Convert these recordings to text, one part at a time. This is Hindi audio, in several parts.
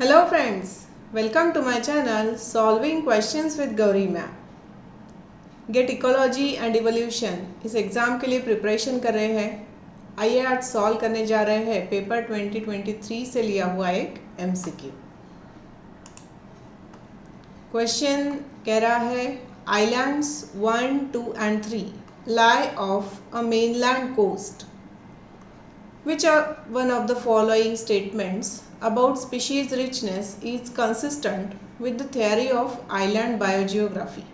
Hello friends, welcome to my channel Solving Questions with Gauri Ma'am. GATE ecology and evolution इस एग्ज़ाम के लिए प्रिपरेशन कर रहे हैं। आइए आज सॉल्व करने जा रहे हैं पेपर 2023 से लिया हुआ एक MCQ। क्वेश्चन कह रहा है islands 1, 2 and 3 lie off a mainland coast. Which are one of the following statements about species richness is consistent with the theory of island biogeography?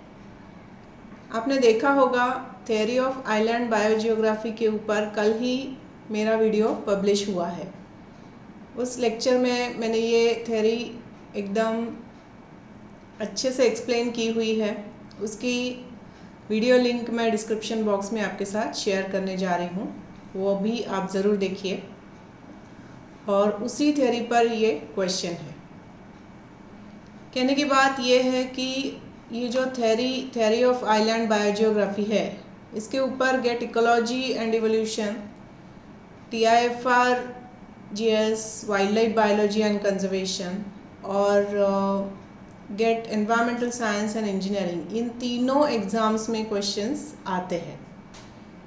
आपने देखा होगा theory of island biogeography के ऊपर कल ही मेरा वीडियो पब्लिश हुआ है। उस लेक्चर में मैंने ये theory एकदम अच्छे से एक्सप्लेन की हुई है। उसकी वीडियो लिंक मैं डिस्क्रिप्शन बॉक्स में आपके साथ शेयर करने जा रही हूँ, वो भी आप ज़रूर देखिए। और उसी थ्योरी पर ये क्वेश्चन है। कहने की बात ये है कि ये जो थ्योरी ऑफ आइलैंड बायोजियोग्राफी है, इसके ऊपर GATE ecology and evolution, TIFR GS wild life biology and conservation और GATE environmental science and engineering, इन तीनों एग्ज़ाम्स में क्वेश्चंस आते हैं।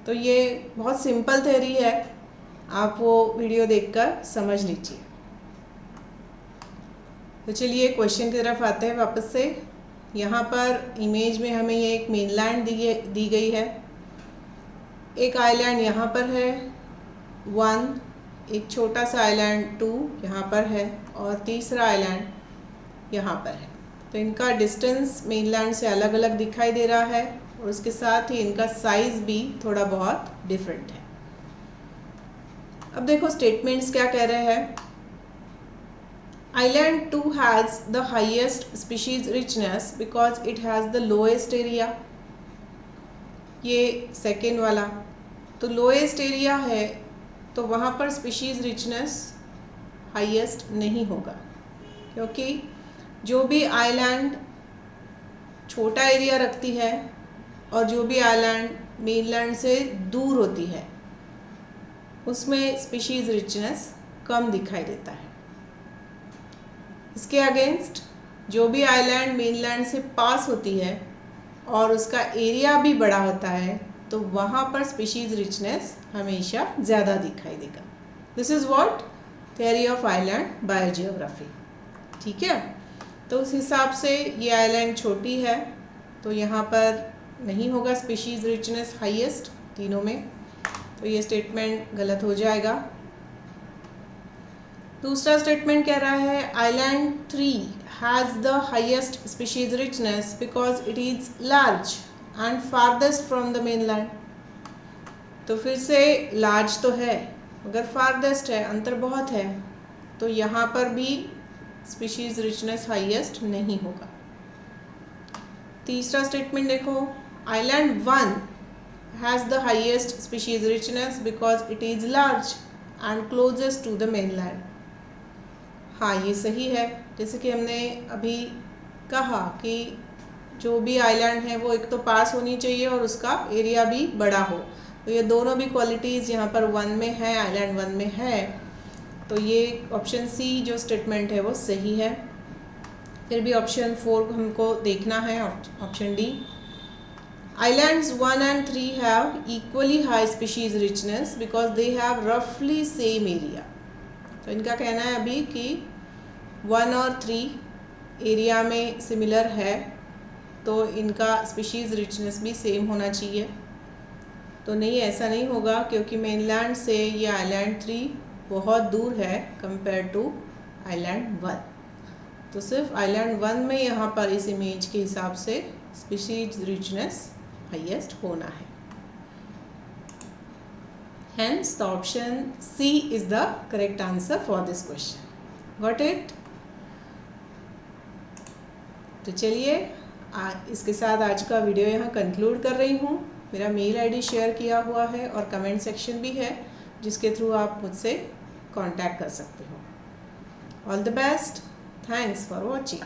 तो ये बहुत सिंपल थ्योरी है, आप वो वीडियो देखकर समझ लीजिए। तो चलिए क्वेश्चन की तरफ आते हैं वापस से। यहाँ पर इमेज में हमें ये एक मेनलैंड दी गई है। एक आइलैंड यहाँ पर है 1, एक छोटा सा आइलैंड 2 यहाँ पर है और तीसरा आइलैंड यहाँ पर है। तो इनका डिस्टेंस मेनलैंड से अलग अलग दिखाई दे रहा है और उसके साथ ही इनका साइज़ भी थोड़ा बहुत डिफरेंट है। अब देखो स्टेटमेंट्स क्या कह रहे हैं। Island 2 has the highest species richness because it has the lowest area. ये सेकेंड वाला, तो लोएस्ट एरिया है तो वहाँ पर स्पीशीज रिचनेस हाईएस्ट नहीं होगा, क्योंकि जो भी आइलैंड छोटा एरिया रखती है और जो भी आइलैंड मेनलैंड से दूर होती है उसमें स्पीशीज रिचनेस कम दिखाई देता है। इसके अगेंस्ट जो भी आइलैंड मेनलैंड से पास होती है और उसका एरिया भी बड़ा होता है तो वहाँ पर स्पीशीज रिचनेस हमेशा ज़्यादा दिखाई देगा। This is what theory of island biogeography. ठीक है, तो उस हिसाब से ये आइलैंड छोटी है तो यहाँ पर नहीं होगा स्पीशीज रिचनेस हाईएस्ट तीनों में, तो ये स्टेटमेंट गलत हो जाएगा। दूसरा स्टेटमेंट कह रहा है island 3 has the highest species richness because it is large and farthest from the mainland. तो फिर से लार्ज तो है मगर फारदेस्ट है, अंतर बहुत है, तो यहाँ पर भी स्पीशीज रिचनेस हाईएस्ट नहीं होगा। तीसरा स्टेटमेंट देखो, island 1 has the highest species richness because it is large and closest to the mainland। हाँ, ये सही है। जैसे कि हमने अभी कहा कि जो भी आइलैंड है वो एक तो पास होनी चाहिए और उसका एरिया भी बड़ा हो, तो ये दोनों भी क्वालिटीज़ यहाँ पर 1 में है, आइलैंड 1 में है, तो ये ऑप्शन सी जो स्टेटमेंट है वो सही है। फिर भी ऑप्शन 4 हमको देखना है, option D. Islands 1 and 3 have equally high species richness because they have roughly same area। तो इनका कहना है अभी कि 1 और 3 एरिया में सिमिलर है तो इनका स्पीशीज़ रिचनेस भी सेम होना चाहिए। तो नहीं, ऐसा नहीं होगा क्योंकि मेनलैंड से ये आइलैंड 3 बहुत दूर है कंपेयर टू आइलैंड 1। तो सिर्फ आइलैंड 1 में यहाँ पर इस इमेज के हिसाब से स्पीशीज़ रिचनेस हाईएस्ट होना है। Hence the option C is the correct answer for this question. Got it? तो चलिए इसके साथ आज का वीडियो यहाँ कंक्लूड कर रही हूँ। मेरा मेल आईडी शेयर किया हुआ है और कमेंट सेक्शन भी है जिसके थ्रू आप मुझसे कांटेक्ट कर सकते हो। All the best, thanks for watching.